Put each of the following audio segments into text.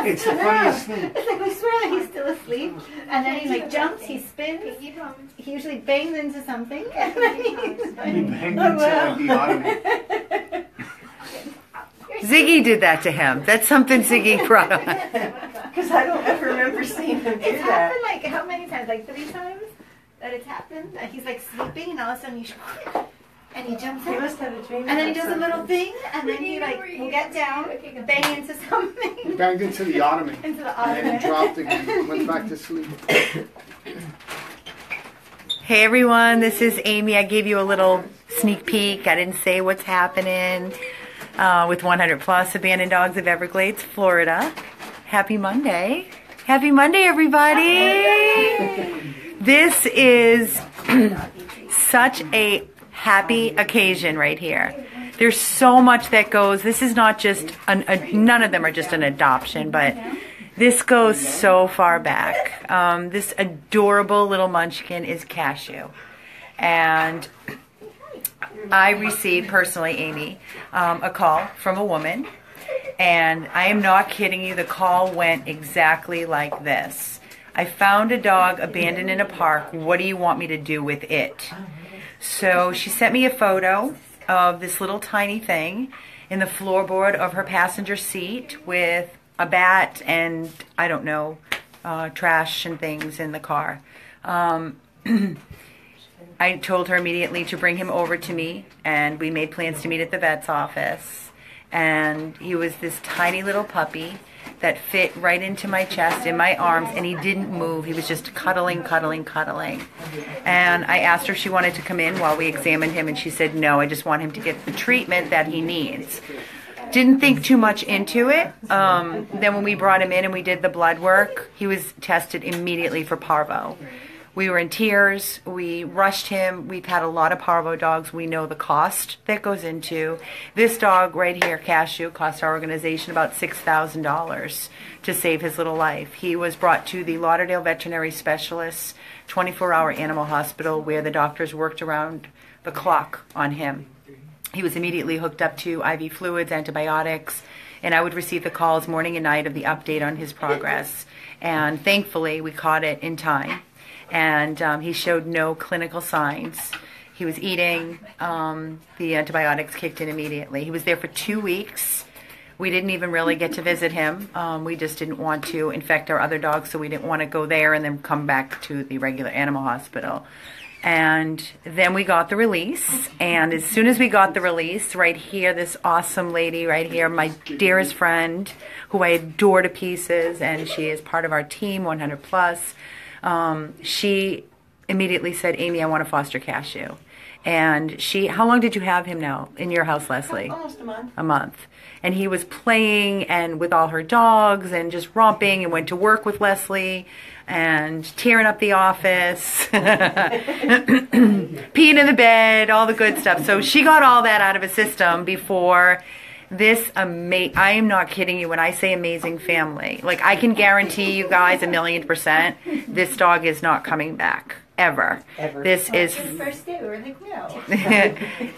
It's the funniest thing. It's like we swear that he's still asleep, and then he like jumps, he spins, he usually bangs into something, and then he's like, He banged into like the ottoman. Ziggy did that to him. That's something Ziggy brought on. Because I don't ever remember seeing him do It's that. happened like how many times? Like 3 times that it's happened. That he's like sleeping, and all of a sudden and he jumps He up, must have a dream. and then he about does a little something. thing, and then he like will get down, bang into He something, banged into the ottoman. into the And then ottoman. he dropped again. Went back to sleep. Hey everyone, this is Amy. I gave you a little sneak peek. I didn't say what's happening with 100 Plus Abandoned Dogs of Everglades, Florida. Happy Monday. Happy Monday, everybody. This is such a happy occasion right here. There's so much that goes. This is not just, none of them are just an adoption, but this goes so far back. This adorable little munchkin is Cashew. And I received, personally, Amy, a call from a woman. And I am not kidding you, the call went exactly like this. I found a dog abandoned in a park. What do you want me to do with it? So she sent me a photo of this little tiny thing in the floorboard of her passenger seat with a bat and, I don't know, trash and things in the car. I told her immediately to bring him over to me, and we made plans to meet at the vet's office. And he was this tiny little puppy that fit right into my chest, in my arms, and he didn't move. He was just cuddling, cuddling, cuddling. And I asked her if she wanted to come in while we examined him, and she said, no, I just want him to get the treatment that he needs. Didn't think too much into it. Then when we brought him in and we did the blood work, he was tested immediately for Parvo. We were in tears. We rushed him. We've had a lot of Parvo dogs. We know the cost that goes into. This dog right here, Cashew, cost our organization about $6,000 to save his little life. He was brought to the Lauderdale Veterinary Specialists 24-hour animal hospital where the doctors worked around the clock on him. He was immediately hooked up to IV fluids, antibiotics, and I would receive the calls morning and night of the update on his progress. And thankfully, we caught it in time. And he showed no clinical signs. He was eating. The antibiotics kicked in immediately. He was there for 2 weeks. We didn't even really get to visit him. We just didn't want to infect our other dogs, so we didn't want to go there and then come back to the regular animal hospital. And then we got the release. And as soon as we got the release, right here, this awesome lady right here, my dearest friend, who I adore to pieces, and she is part of our team, 100 Plus, she immediately said, Amy, I want to foster Cashew. And how long did you have him now in your house, Leslie? Almost a month. A month. And he was playing and with all her dogs and just romping, and went to work with Leslie and tearing up the office, peeing in the bed, all the good stuff. So she got all that out of his system before this I am not kidding you when I say amazing family. Like, I can guarantee you guys 1,000,000% this dog is not coming back. Ever. This is First day, we were like, no.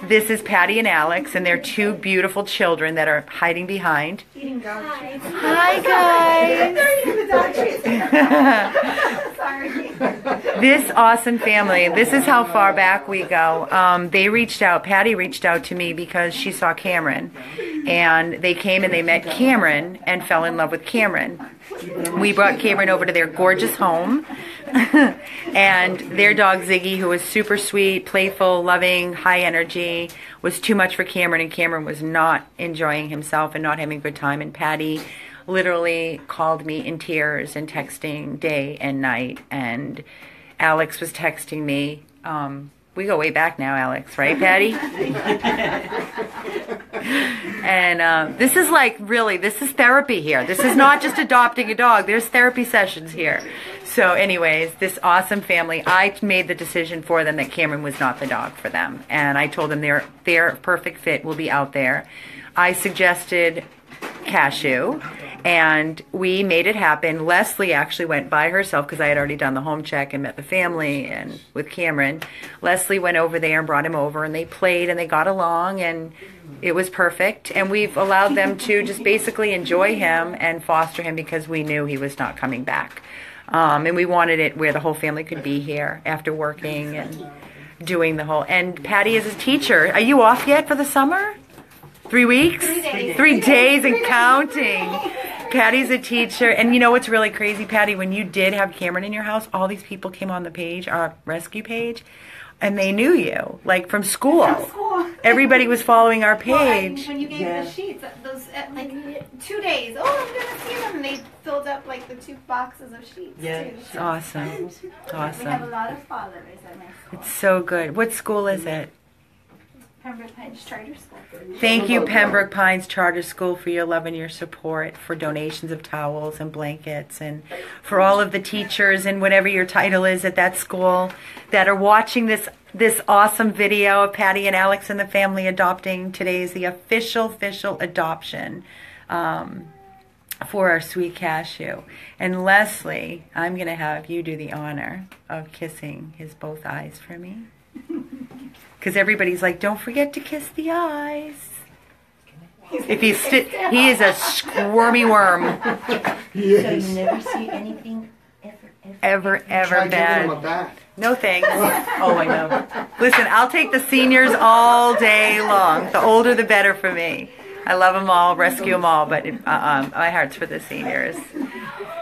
this is Patty and Alex, and they're 2 beautiful children that are hiding behind. Eating dog treats. Hi guys. They're eating the dog treats. Sorry. This awesome family, this is how far back we go. Patty reached out to me because she saw Cameron, and they came and they met Cameron and fell in love with Cameron. We brought Cameron over to their gorgeous home, and their dog Ziggy, who was super sweet, playful, loving, high energy, was too much for Cameron, and Cameron was not enjoying himself and not having a good time. And Patty literally called me in tears and texting day and night, and Alex was texting me. We go way back now, Alex, right, Patty? And this is like, really, this is therapy here. This is not just adopting a dog. There's therapy sessions here. So anyways, this awesome family, I made the decision for them that Cameron was not the dog for them. And I told them their perfect fit will be out there. I suggested Cashew, and we made it happen. Leslie actually went by herself because I had already done the home check and met the family and with Cameron. Leslie went over there and brought him over, and they played and they got along, and It was perfect, and we've allowed them to just basically enjoy him and foster him because we knew he was not coming back. And we wanted it where the whole family could be here after working and doing the whole. And Patty is a teacher. Are you off yet for the summer? 3 weeks? 3 days. 3 days and counting. Patty's a teacher. And you know what's really crazy, Patty? When you did have Cameron in your house, all these people came on the page, our rescue page, and they knew you, like from school. Everybody was following our page. Well, when you gave the sheets, those like 2 days. Oh, I'm gonna see them. And they filled up like the 2 boxes of sheets. Yeah. Too. It's awesome. We have a Awesome. lot of followers at my school. It's so good. What school is it? Pembroke Pines Charter School. Thank you, Pembroke Pines Charter School, for your love and your support, for donations of towels and blankets, and for all of the teachers and whatever your title is at that school that are watching this awesome video of Patty and Alex and the family adopting. Today is the official adoption for our sweet Cashew. And Leslie, I'm going to have you do the honor of kissing his both eyes for me. Because everybody's like, don't forget to kiss the eyes. If he is a squirmy worm. So you never see anything Ever Try giving him a bad. bat. No thanks. Oh, I know. Listen, I'll take the seniors all day long. The older, the better for me. I love them all, rescue them all, but my heart's for the seniors.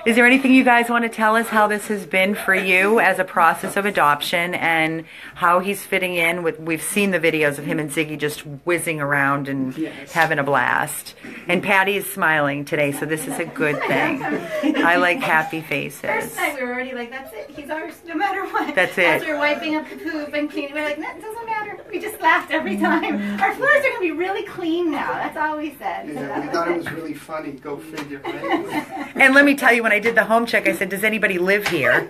Is there anything you guys want to tell us how this has been for you as a process of adoption and how he's fitting in with, we've seen the videos of him and Ziggy just whizzing around and having a blast. And Patty is smiling today, so this is a good thing. I like happy faces. First night we were already like, that's it. He's ours no matter what. That's it. As we were wiping up the poop and cleaning, we were like, no, it doesn't matter. We just laughed every time. Our floors are going to be really clean now. That's all we said. So Yeah, that we was thought it it. was really funny. Go figure, right? And let me tell you, when I did the home check, I said, does anybody live here?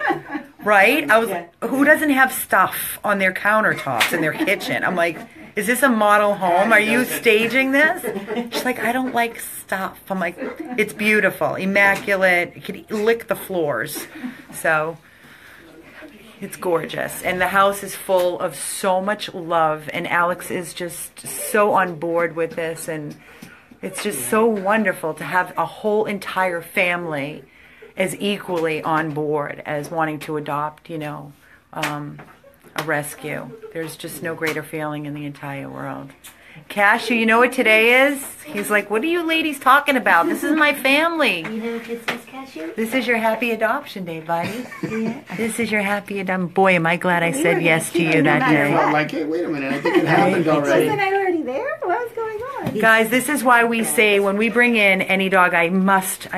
Right? I was, who doesn't have stuff on their countertops in their kitchen? I'm like, is this a model home? Are you staging this? She's like, I don't like stuff. I'm like, it's beautiful, immaculate. You could lick the floors. So it's gorgeous. And the house is full of so much love. And Alex is just so on board with this. And it's just so wonderful to have a whole entire family as equally on board as wanting to adopt, you know, a rescue. There's just no greater feeling in the entire world. Cashew, you know what today is? He's like, what are you ladies talking about? This is my family. You know what this is, Cashew? This is your happy adoption day, buddy. This is your happy adoption. Boy, am I glad I said yes to you that I day. felt like, hey, wait a minute. I think it happened already. Wasn't I already there? What was going on? Guys, this is why we say when we bring in any dog, I must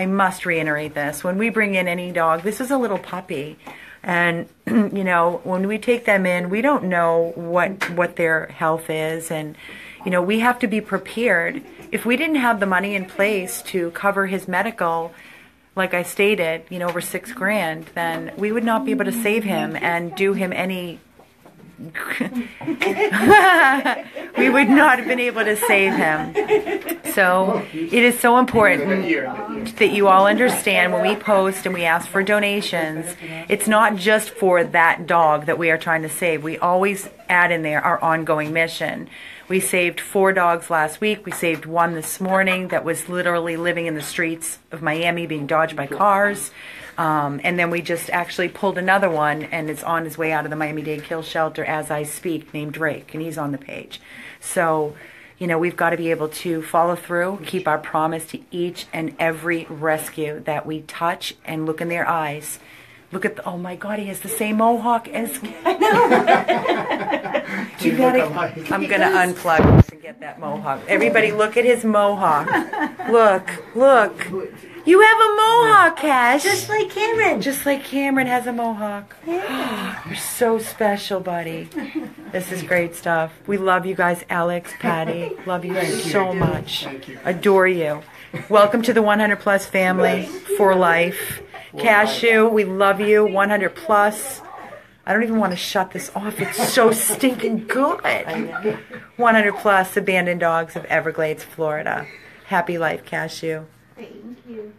reiterate this. When we bring in any dog, this is a little puppy. And, you know, when we take them in, we don't know what their health is. And, you know, we have to be prepared. If we didn't have the money in place to cover his medical, like I stated, you know, over $6 grand, then we would not be able to save him and do him any... we would not have been able to save him. So it is so important that you all understand when we post and we ask for donations, it's not just for that dog that we are trying to save. We always add in there our ongoing mission. We saved 4 dogs last week. We saved 1 this morning that was literally living in the streets of Miami being dodged by cars. And then we just actually pulled another one, and it's on his way out of the Miami-Dade Kill Shelter as I speak, named Drake, and he's on the page. So, you know, we've got to be able to follow through, keep our promise to each and every rescue that we touch, and look in their eyes. Look at the, oh my God, he has the same mohawk as... You gotta, I'm going to unplug this and get that mohawk. Everybody look at his mohawk. Look. You have a mohawk, Cash. Just like Cameron. Just like Cameron has a mohawk. You're so special, buddy. This is great stuff. We love you guys, Alex, Patty. Love you so much. Thank you. Adore you. Welcome to the 100 Plus family for life. Cashew, we love you. 100 Plus. I don't even want to shut this off. It's so stinking good. 100 Plus abandoned dogs of Everglades, Florida. Happy life, Cashew. Thank you.